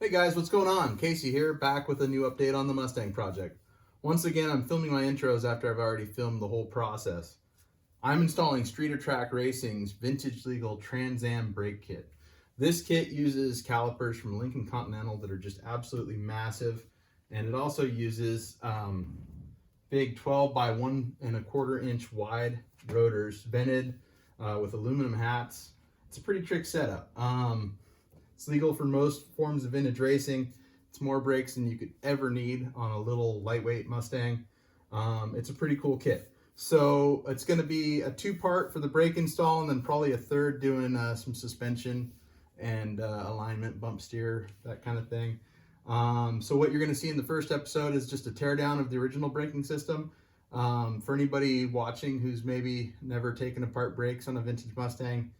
Hey guys, what's going on? Casey here, back with a new update on the Mustang project. Once again, I'm filming my intros after I've already filmed the whole process. I'm installing Streeter Track Racing's vintage legal Trans Am brake kit. This kit uses calipers from Lincoln Continental that are just absolutely massive, and it also uses big 12 by 1¼ inch wide rotors, vented with aluminum hats. It's a pretty trick setup. It's legal for most forms of vintage racing. It's more brakes than you could ever need on a little lightweight Mustang. It's a pretty cool kit. So it's going to be a two-part for the brake install, and then probably a third doing some suspension and alignment, bump steer, that kind of thing. So what you're going to see in the first episode is just a teardown of the original braking system. For anybody watching who's maybe never taken apart brakes on a vintage Mustang,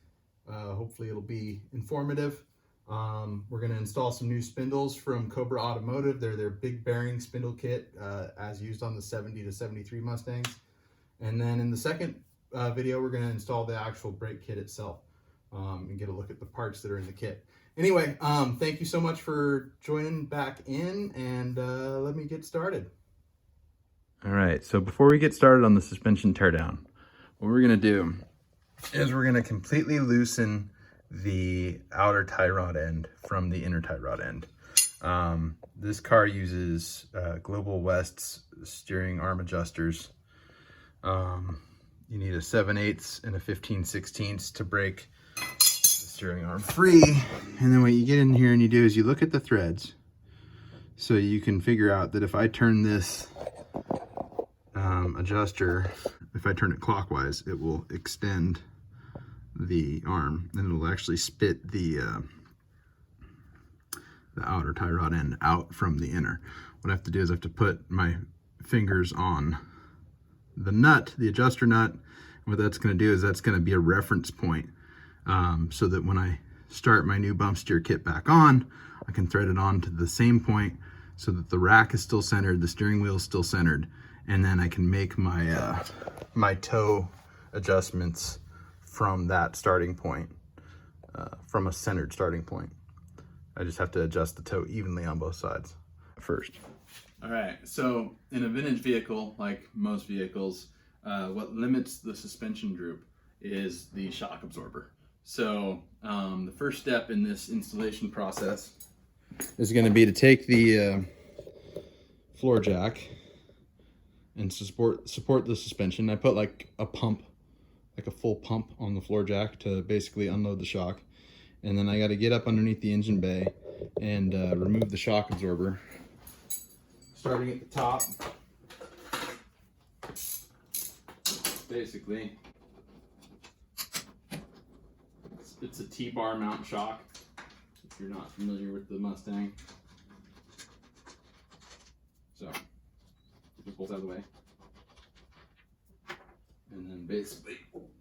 hopefully it'll be informative. We're going to install some new spindles from Cobra Automotive. They're their big bearing spindle kit as used on the 70 to 73 Mustangs. And then in the second video, we're going to install the actual brake kit itself and get a look at the parts that are in the kit. Anyway, thank you so much for joining back in, and let me get started. All right, so before we get started on the suspension teardown, what we're going to do is we're going to completely loosen the outer tie rod end from the inner tie rod end. This car uses Global West's steering arm adjusters. You need a 7/8 and a 15/16 to break the steering arm free. And then what you get in here and you do is you look at the threads, so you can figure out that if I turn this adjuster, if I turn it clockwise, it will extend the arm, and it'll actually spit the outer tie rod end out from the inner. What I have to do is I have to put my fingers on the nut, the adjuster nut, and what that's going to do is that's going to be a reference point, so that when I start my new bump steer kit back on, I can thread it on to the same point so that the rack is still centered, the steering wheel is still centered, and then I can make my my toe adjustments from that starting point, from a centered starting point. I just have to adjust the toe evenly on both sides first. All right, so in a vintage vehicle, like most vehicles, what limits the suspension droop is the shock absorber. So the first step in this installation process is going to be to take the floor jack and support the suspension. I put like a pump, like a full pump on the floor jack to basically unload the shock. And then I got to get up underneath the engine bay and remove the shock absorber. Starting at the top. Basically, it's a T-bar mount shock, if you're not familiar with the Mustang. So, just pulls out of the way. And then basically,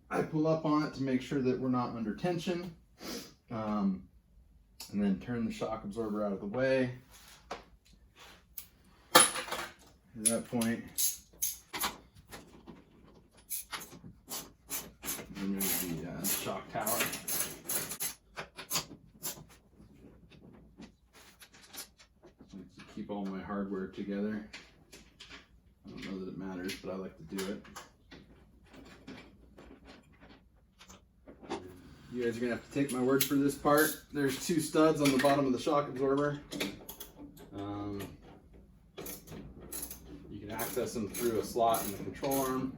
I pull up on it to make sure that we're not under tension. And then turn the shock absorber out of the way. At that point, remove the shock tower. To keep all my hardware together. I don't know that it matters, but I like to do it. You guys are gonna have to take my word for this part. There's two studs on the bottom of the shock absorber. You can access them through a slot in the control arm.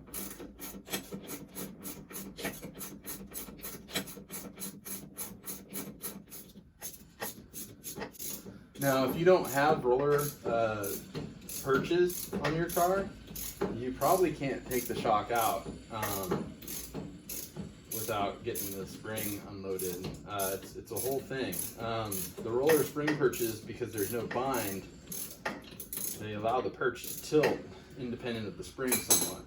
Now, if you don't have roller perches on your car, you probably can't take the shock out without getting the spring unloaded. It's a whole thing. The roller spring perches, because there's no bind, they allow the perch to tilt independent of the spring somewhat.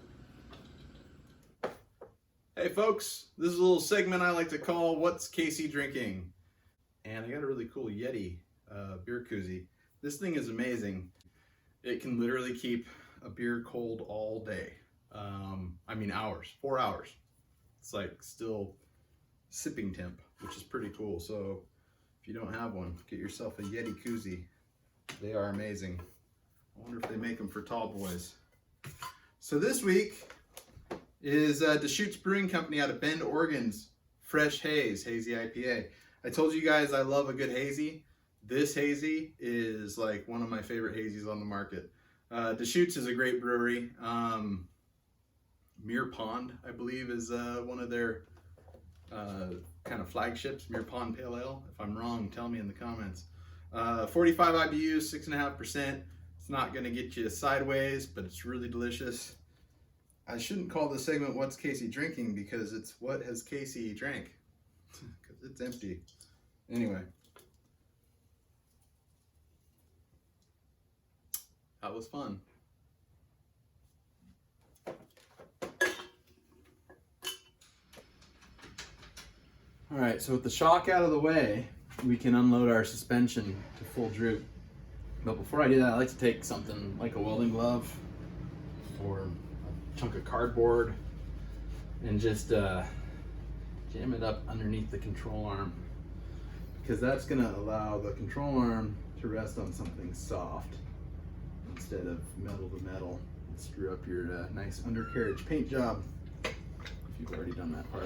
Hey folks, this is a little segment I like to call What's Casey Drinking? And I got a really cool Yeti beer koozie. This thing is amazing. It can literally keep a beer cold all day. I mean hours, 4 hours. It's like still sipping temp, which is pretty cool. So if If you don't have one, get yourself a Yeti koozie. They are amazing. I wonder if they make them for tall boys. So this week is Deschutes Brewing Company out of Bend, Oregon's Fresh Haze, Hazy IPA. I told you guys I love a good hazy. This hazy is like one of my favorite hazies on the market. Deschutes is a great brewery. Muir Pond, I believe, is one of their kind of flagships, Muir Pond Pale Ale. If I'm wrong, tell me in the comments. 45 IBUs, 6.5%. It's not going to get you sideways, but it's really delicious. I shouldn't call this segment What's Casey Drinking, because it's What Has Casey Drank? Because it's empty. Anyway. That was fun. All right, so with the shock out of the way, we can unload our suspension to full droop. But before I do that, I like to take something like a welding glove or a chunk of cardboard and just jam it up underneath the control arm, because that's gonna allow the control arm to rest on something soft instead of metal to metal and screw up your nice undercarriage paint job if you've already done that part.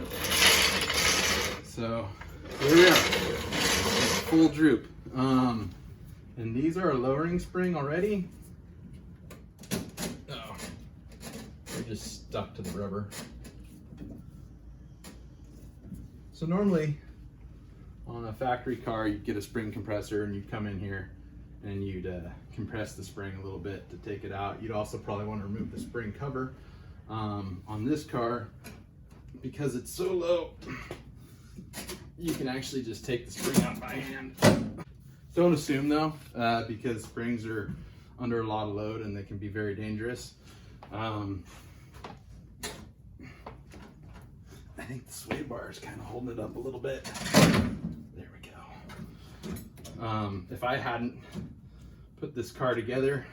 So here we are, full droop. And these are a lowering spring already. Oh, they're just stuck to the rubber. So normally on a factory car, you'd get a spring compressor and you'd come in here and you'd compress the spring a little bit to take it out. You'd also probably want to remove the spring cover. On this car, because it's so low, you can actually just take the spring out by hand. Don't assume though, because springs are under a lot of load and they can be very dangerous. I think the sway bar is kind of holding it up a little bit. There we go. If I hadn't put this car together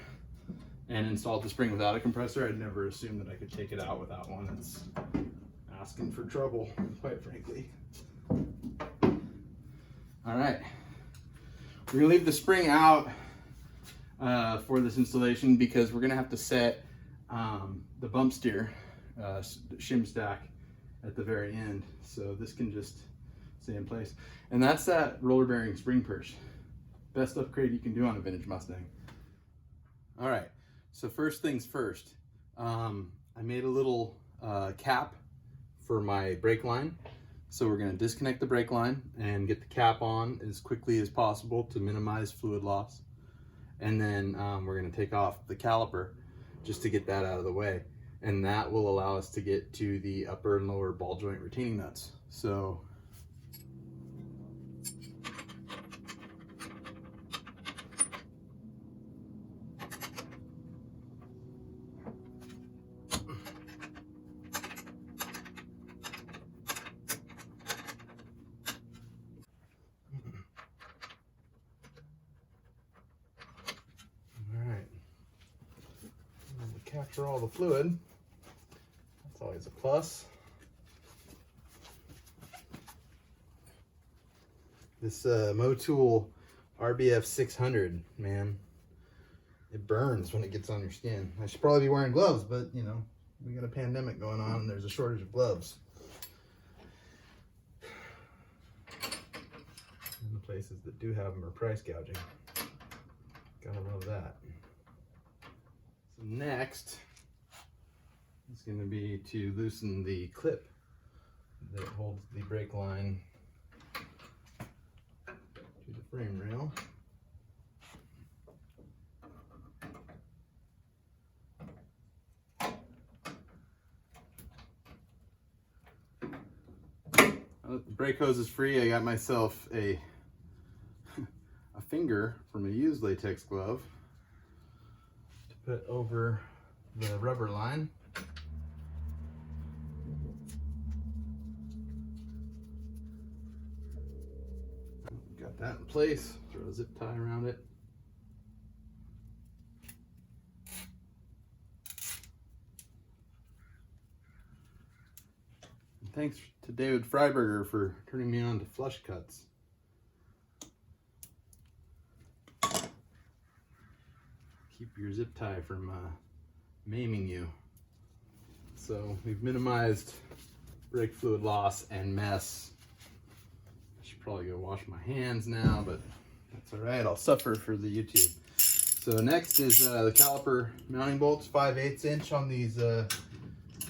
and installed the spring without a compressor, I'd never assume that I could take it out without one. It's asking for trouble, quite frankly. All right. We're gonna leave the spring out for this installation because we're gonna have to set the bump steer shim stack at the very end. So this can just stay in place. And that's that roller bearing spring perch. Best upgrade you can do on a vintage Mustang. All right, so first things first. I made a little cap for my brake line. So we're going to disconnect the brake line and get the cap on as quickly as possible to minimize fluid loss. And then we're going to take off the caliper just to get that out of the way. And that will allow us to get to the upper and lower ball joint retaining nuts. So capture all the fluid. That's always a plus. This Motul RBF 600, man, it burns when it gets on your skin. I should probably be wearing gloves, but you know, we got a pandemic going on and there's a shortage of gloves. And the places that do have them are price gouging. Gotta love that. So next is going to be to loosen the clip that holds the brake line to the frame rail. Now that the brake hose is free, I got myself a finger from a used latex glove to put over the rubber line. Got that in place. Throw a zip tie around it. And thanks to David Freiberger for turning me on to flush cuts. keep your zip tie from maiming you. So we've minimized brake fluid loss and mess. I should probably go wash my hands now, but that's all right. I'll suffer for the YouTube. So next is the caliper mounting bolts, 5/8 inch on these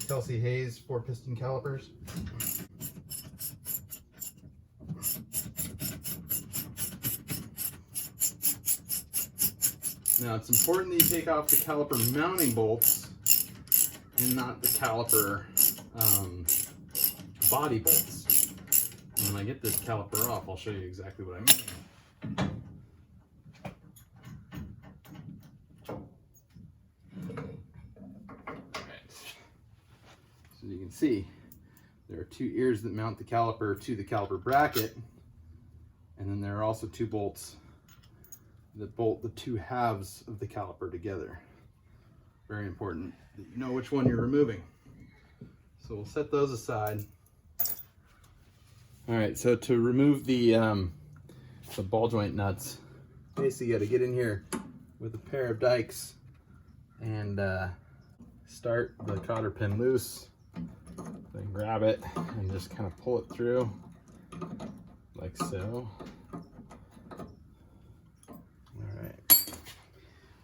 Kelsey Hayes 4-piston calipers. Now it's important that you take off the caliper mounting bolts and not the caliper body bolts. And when I get this caliper off, I'll show you exactly what I mean. Alright. So you can see, there are 2 ears that mount the caliper to the caliper bracket, and then there are also 2 bolts that bolt the 2 halves of the caliper together. Very important that you know which one you're removing. So we'll set those aside. All right, so to remove the ball joint nuts, basically you got to get in here with a pair of dikes and start the cotter pin loose, then grab it and just kind of pull it through like so.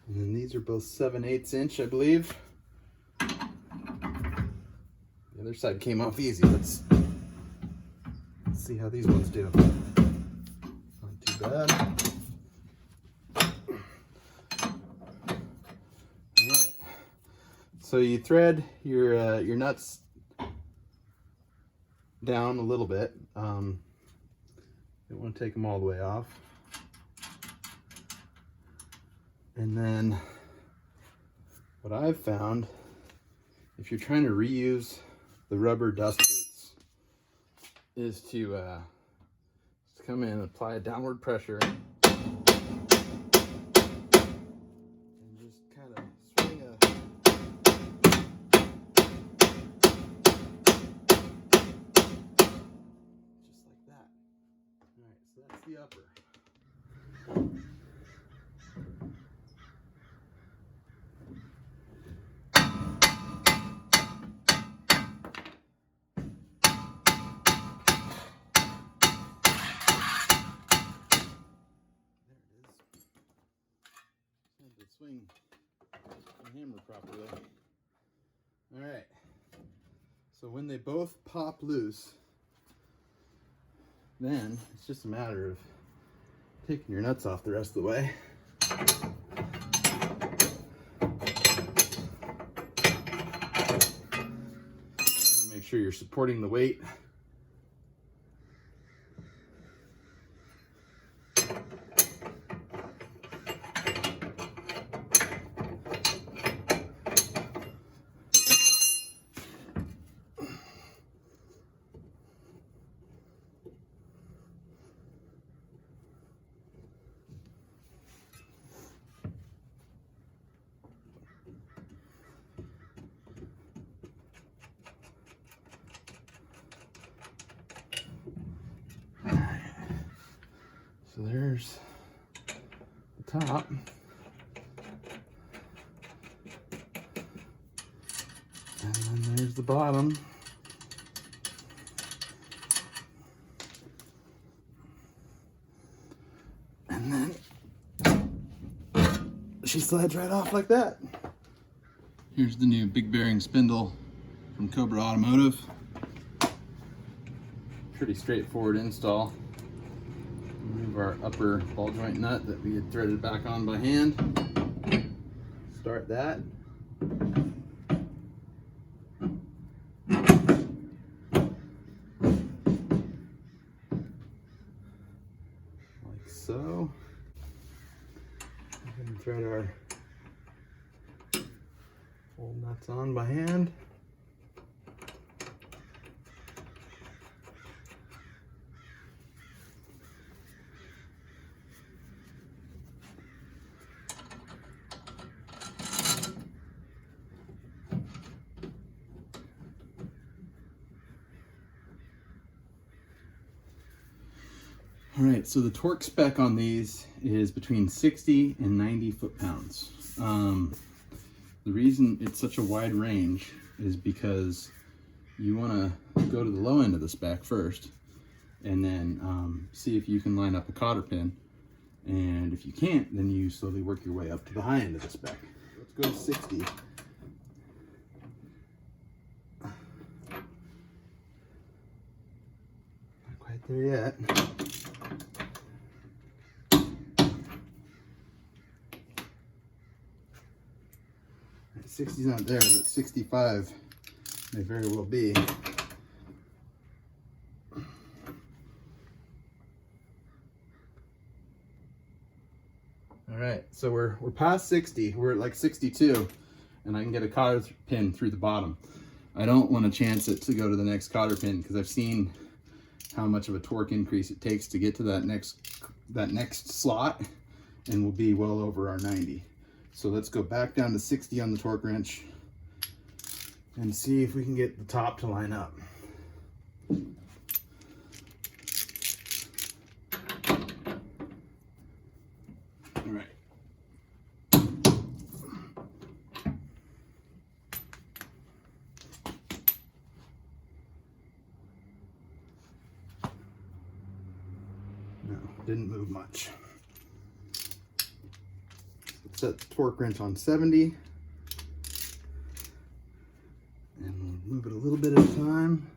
And then these are both 7/8 inch, I believe. The other side came off easy. Let's see how these ones do. Not too bad. All right. So you thread your nuts down a little bit. Don't want to take them all the way off. And then what I've found, if you're trying to reuse the rubber dust boots, is to come in and apply a downward pressure and just kind of swing just like that. All right, so that's the upper. Swing the hammer properly. All right, so when they both pop loose, then it's just a matter of taking your nuts off the rest of the way. And make sure you're supporting the weight. So there's the top. And then there's the bottom. And then she slides right off like that. Here's the new big bearing spindle from Cobra Automotive. Pretty straightforward install. Remove our upper ball joint nut that we had threaded back on by hand. Start that. Like so. We can thread our old nuts on by hand. All right, so the torque spec on these is between 60 and 90 foot-pounds. The reason it's such a wide range is because you want to go to the low end of the spec first, and then see if you can line up a cotter pin. And if you can't, then you slowly work your way up to the high end of the spec. Let's go to 60. Not quite there yet. 60's not there, but 65 may very well be. All right, so we're past 60. We're at like 62, and I can get a cotter pin through the bottom. I don't want to chance it to go to the next cotter pin because I've seen how much of a torque increase it takes to get to that next slot, and we'll be well over our 90. So let's go back down to 60 on the torque wrench and see if we can get the top to line up. All right. No, didn't move much. Set the torque wrench on 70. And we'll move it a little bit at a time.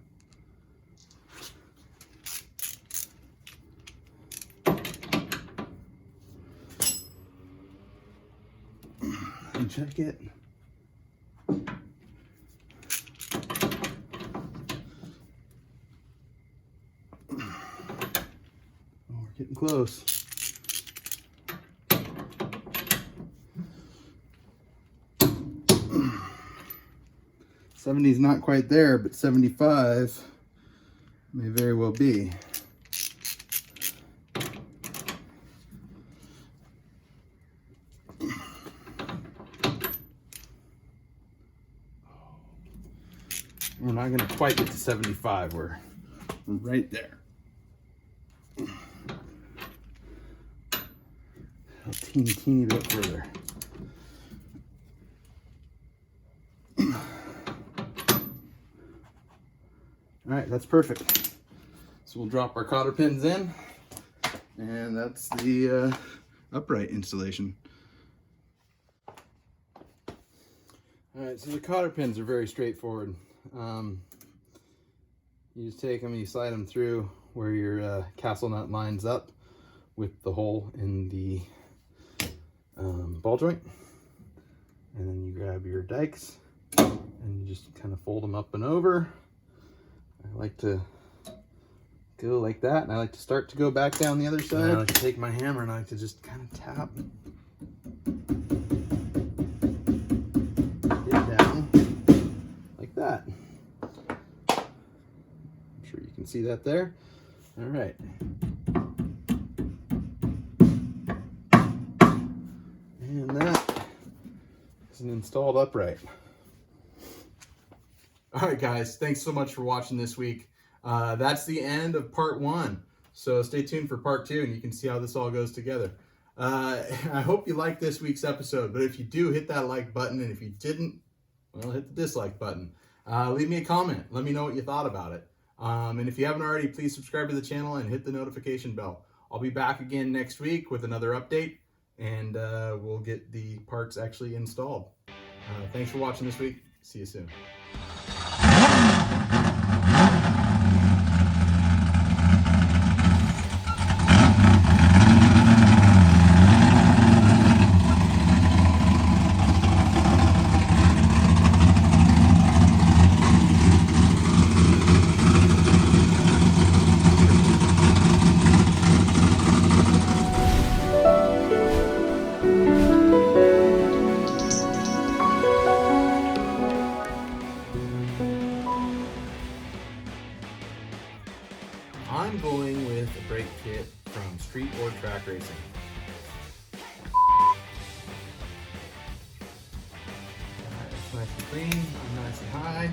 And check it. Oh, we're getting close. 70's not quite there, but 75 may very well be. We're not going to quite get to 75. We're right there. A teeny bit further. All right, that's perfect. So we'll drop our cotter pins in, and that's the upright installation. All right, so the cotter pins are very straightforward. You just take them and you slide them through where your castle nut lines up with the hole in the ball joint, and then you grab your dikes and you just kind of fold them up and over. I like to go like that, and I like to start to go back down the other side. And I like to take my hammer and I like to just kind of tap it down like that. I'm sure you can see that there. All right. And that is an installed upright. All right, guys, thanks so much for watching this week. That's the end of part 1. So stay tuned for part 2, and you can see how this all goes together. I hope you liked this week's episode, but if you do, hit that like button, and if you didn't, well, hit the dislike button. Leave me a comment. Let me know what you thought about it. And if you haven't already, please subscribe to the channel and hit the notification bell. I'll be back again next week with another update, and we'll get the parts actually installed. Thanks for watching this week. See you soon. I'm going with a brake kit from Street or Track Racing. Alright, it's nice and clean, nice and high.